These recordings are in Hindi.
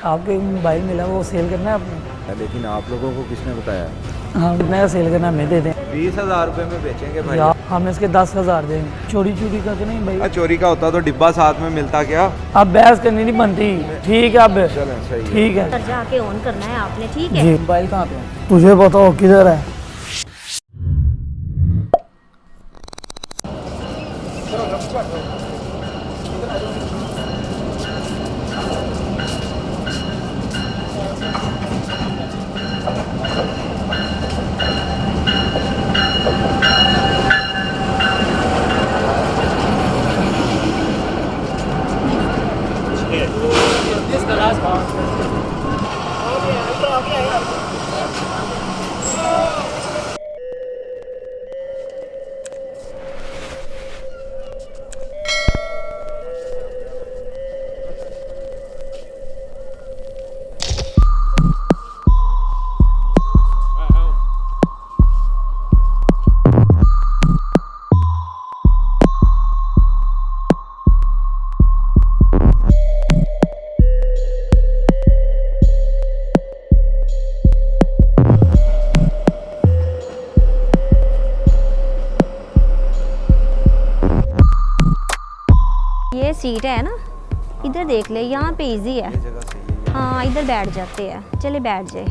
आपको एक मोबाइल मिला वो सेल करना है आपने? लेकिन आप लोगों को किसने बताया? हाँ नया सेल करना है, हमें दे दें 20,000 रुपये में बेचेंगे भाई। यार हम इसके 10,000 देंगे। चोरी चोरी का तो नहीं भाई? चोरी का होता तो डिब्बा साथ में मिलता क्या? अब बहस करनी नहीं बनती। ठीक है अब चलें सही है। ठीक है घर जाके ऑन करना है आपने, ठीक है? जी। मोबाइल कहाँ पे है? तुझे बताओ किधर है? ये सीट है ना, इधर देख ले, यहाँ पे इजी है। जगह सही है। हाँ इधर बैठ जाते हैं, चले बैठ जाए।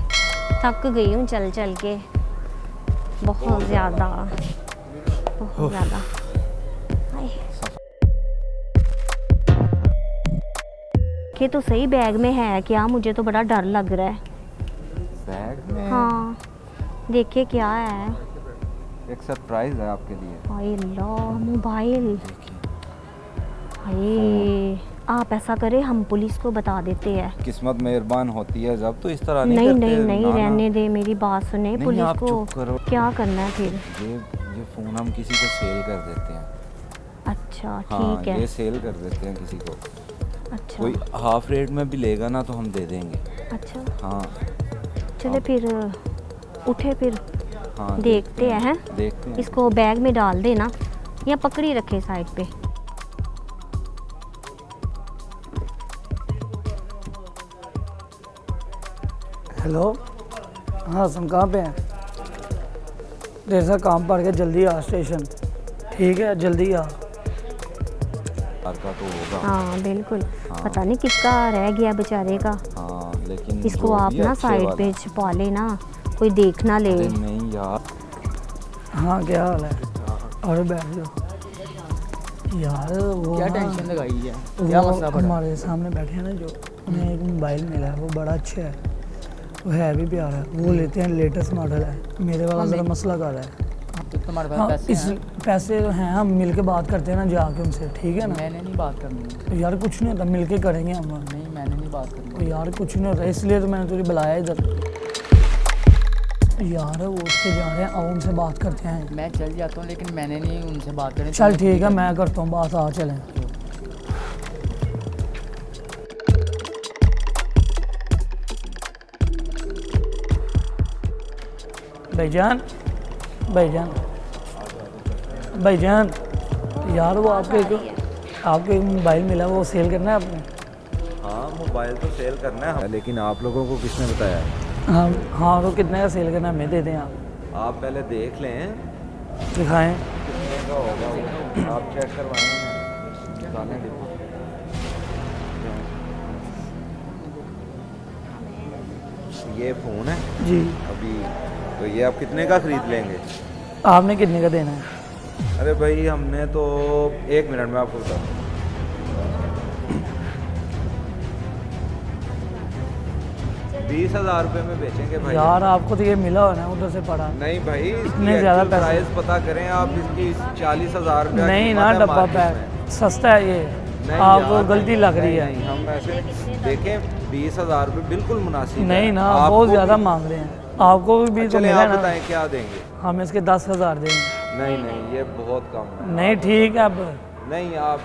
थक गई हूँ चल चल के बहुत ज़्यादा, बहुत ज़्यादा। ये तो सही बैग में है क्या? मुझे तो बड़ा डर लग रहा है। बैग में हाँ देखिए क्या है। एक सरप्राइज है आपके लिए। हाय अल्लाह, मोबाइल। हाय, आप ऐसा करें हम पुलिस को बता देते हैं। किस्मत मेहरबान होती है जब, तो इस तरह नहीं करते। नहीं नहीं, ना, रहने दे, मेरी बात सुने। नहीं, पुलिस आप को चुप करो। क्या करना है फिर? ये फ़ोन हम किसी को सेल कर देते हैं। अच्छा हाँ, ठीक है। ये सेल कर देते हैं किसी को। अच्छा कोई हाफ रेट में भी लेगा ना तो हम दे देंगे। अच्छा हाँ चले फिर उठे फिर हाँ देखते हैं। देखते हैं। इसको बैग में डाल देना या पकड़ी रखे साइड पे। हेलो हाँ सुन, कहाँ पे हैं? देर से काम पड़ गया, जल्दी आ स्टेशन। ठीक है जल्दी आ। कार का तो होगा। हाँ बिल्कुल। हाँ। पता नहीं किसका रह गया बेचारे का। हाँ लेकिन इसको जो आप भी ना अच्छे साइड वाला। पे छुपा लेना, कोई देख ना ले। अरे नहीं यार। हाँ क्या हाल है? और बैठ जाओ यार। वो क्या ना, टेंशन लगाई है? क्या वो मसला पड़ा? हमारे सामने बैठे हैं ना जो, उन्हें एक मोबाइल मिला है, वो बड़ा अच्छा है, वो है भी प्यारा है, वो लेते हैं, लेटेस्ट मॉडल है। मेरे वाला ज़रा मसला कर रहा है। तो तुम्हारे पास हाँ पैसे इस हैं? पैसे तो हैं, हम मिल के बात करते हैं ना जाके उनसे, ठीक है ना? मैंने नहीं बात करनी। तो यार कुछ नहीं होता, मिल के करेंगे हम। नहीं मैंने नहीं बात करनी। तो यार कुछ नहीं होता, इसलिए तो मैंने तुझे बुलाया इधर। यार वो उसके जा रहे हैं, आओ उनसे बात करते हैं। मैं चल जाता हूँ लेकिन मैंने नहीं उनसे बात करनी। चल ठीक है मैं करता हूँ बात, आ चलें। भाईजान भाईजान भाईजान, यार वो आपको एक मोबाइल मिला, वो सेल करना है आपने? हाँ मोबाइल तो सेल करना है, लेकिन आप लोगों को किसने बताया? हाँ हाँ, तो कितने का सेल करना है, हमें दे दें आप। आप पहले देख लें दिखाएं। कितने का होगा वो। आप चेक करवाएंगे निकालें डिब्बा। ये फ़ोन है जी। अभी, तो ये आप कितने का ख़रीद लेंगे? आपने कितने का देना है? अरे भाई हमने तो 1 मिनट में आपको बता दूँ। 20,000 रुपये में बेचेंगे भाई। यार आपको तो ये मिला हो ना उधर से पड़ा। नहीं भाई, इतने ज़्यादा पैसे प्राइस पता करें आप इसकी। 40,000 रुपये नहीं ना, डब्बा पैक सस्ता है ये, आपको गलती लग रही है। नहीं, हम ऐसे देखें 20,000 रुपये बिल्कुल मुनासिब नहीं है। ना, आपको बहुत ज़्यादा भी- मांग रहे हैं, आपको भी तो चले मिला आप ना। बताएं क्या देंगे? हम इसके 10,000 देंगे। नहीं नहीं, ये बहुत कम है। नहीं ठीक है, अब नहीं आप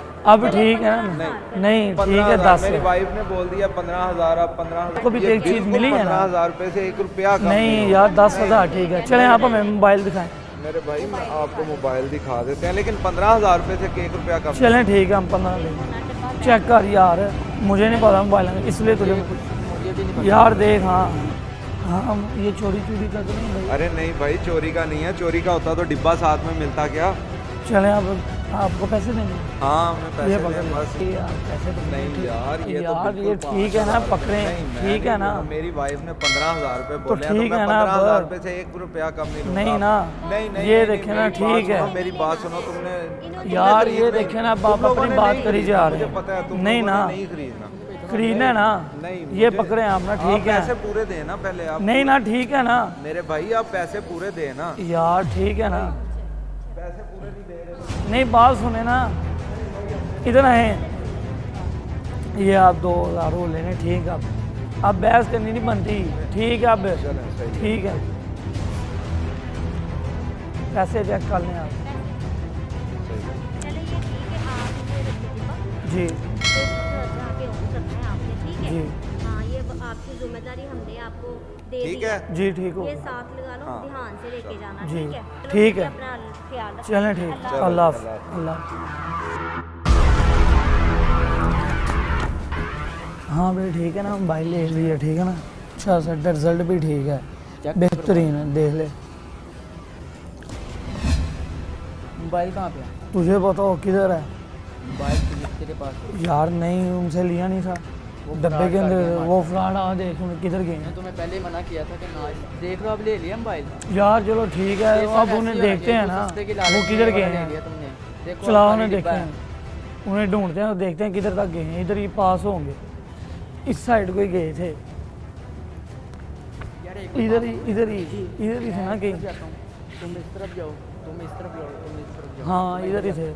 ठीक है ना? नहीं ठीक है 15,000 10। मेरी वाइफ ने बोल दिया 15,000, आप 15,000 आपको भी तो एक चीज़ मिली है ना? 15,000 रुपये से 1 रुपया कम नहीं यार 10,000 ठीक है। चलें आप हमें मोबाइल दिखाएं। मेरे भाई मैं आपको मोबाइल दिखा देते हैं, लेकिन 15,000 रुपये से 1 रुपया कम। चलें ठीक है, हम 15 देंगे। चेक कर यार, मुझे नहीं पता मोबाइल, इसलिए तुझे मुझे भी नहीं पता। यार देख, हाँ हाँ, ये चोरी चोरी का तो नहीं भाई। अरे नहीं भाई, चोरी का नहीं है। चोरी का होता तो डिब्बा साथ में मिलता क्या? चले अब आपको पैसे देंगे? हाँ मैं पैसे ये दे पकड़ बस। ये यार पैसे तो नहीं यार, ये तो यार बिल्कुल ये ठीक है ना, पकड़े नहीं, मैं ठीक नहीं है ना। दूंगा। मेरी वाइफ ने 15,000 रुपए बोले हैं, ठीक तो मैं है ना, 15,000 पर- रुपए से 1 रुपया कम नहीं लूंगा। नहीं ना, नहीं नहीं ये नहीं, देखे नहीं, ना, मेरी बात ठीक है। सुनो, मेरी बात सुनो। तुमने यार खरीद ये नहीं- देखे ना, तुम आप लोगों अपनी ने बात नहीं करी खरीदना, जा रहे मुझे पता है तुम नहीं लोगों ना, ने नहीं खरीदना। खरीदना है ना, नहीं ये मुझे- पकड़े आप ना, आप ठीक पैसे है। पूरे देना पहले आप। नहीं ना, ठीक है ना मेरे भाई आप पैसे पूरे देना। यार, ठीक है ना। पैसे पूरे नहीं दे रहे। नहीं, बात सुने ना, इधर आए, ये आप 2,000 वो लेने, ठीक है। अब बहस करनी नहीं बनती, ठीक है। अब चलें, सही है। ठीक है, पैसे चेक कर लें आप। चलो ये ठीक है, आप ये रखिए डिब्बा, जी तो जाके ऑन करना है आपने, ठीक है? जी हाँ, ये आपकी जिम्मेदारी हमने आपको दे दी ठीक है। जी, ठीक हो ये साथ लगा लो, हाँ। ध्यान से लेके जाना, जी, ठीक है? चलो, ठीक है। अपना ख्याल रखना। चलें, ठीक, अल्लाह अल्लाह हाफ़िज़। हाफ़िज़, अल्लाह हाफ़िज़। हाँ भाई ठीक है ना, मोबाइल ले लिया, ठीक है ना। अच्छा सर, रिजल्ट भी ठीक है, चेक बेहतरीन है, देख ले। मोबाइल कहाँ पे है? तुझे बताओ किधर है? मोबाइल तेरे पास? यार नहीं, उनसे लिया नहीं था, वो डब्बे फ्रॉड के कर अंदर दिया वो फ्रॉड आ, देख उन्हें किधर गए मैं हैं। तुम्हें पहले ही मना किया था कि ना देख लो, अब ले लिया मोबाइल। यार चलो ठीक है, ये सब अब ऐसे उन्हें ही देखते होना हैं चाहिए, ना, सस्ते की वो लालच किधर में गए वाला ले हैं। लिया तुमने। देखो चलाओ, खाली उन्हें देखते डिब्बा है। हैं, उन्हें ढूंढते हैं और देखते हैं किधर तक गए हैं। इधर ही पास होंगे, इस साइड को ही गए थे, यार एक इधर ही थे ना कहीं। जाता हूँ, तुम इस तरफ जाओ, तुम इस तरफ जाओ, तुम इस तरफ जाओ। हाँ, इधर ही थे।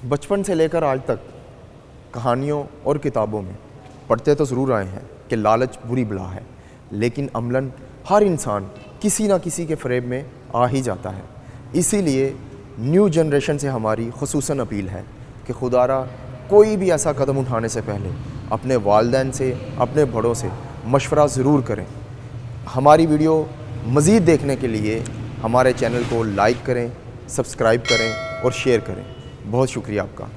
बचपन से लेकर आज तक कहानियों और किताबों में पढ़ते तो ज़रूर आए हैं कि लालच बुरी बला है, लेकिन अमलन हर इंसान किसी ना किसी के फ़रेब में आ ही जाता है। इसीलिए न्यू जनरेशन से हमारी ख़ुसूसन अपील है कि खुदारा कोई भी ऐसा कदम उठाने से पहले अपने वालिदैन से, अपने बड़ों से मशवरा ज़रूर करें। हमारी वीडियो मज़ीद देखने के लिए हमारे चैनल को लाइक करें, सब्सक्राइब करें और शेयर करें। बहुत शुक्रिया आपका।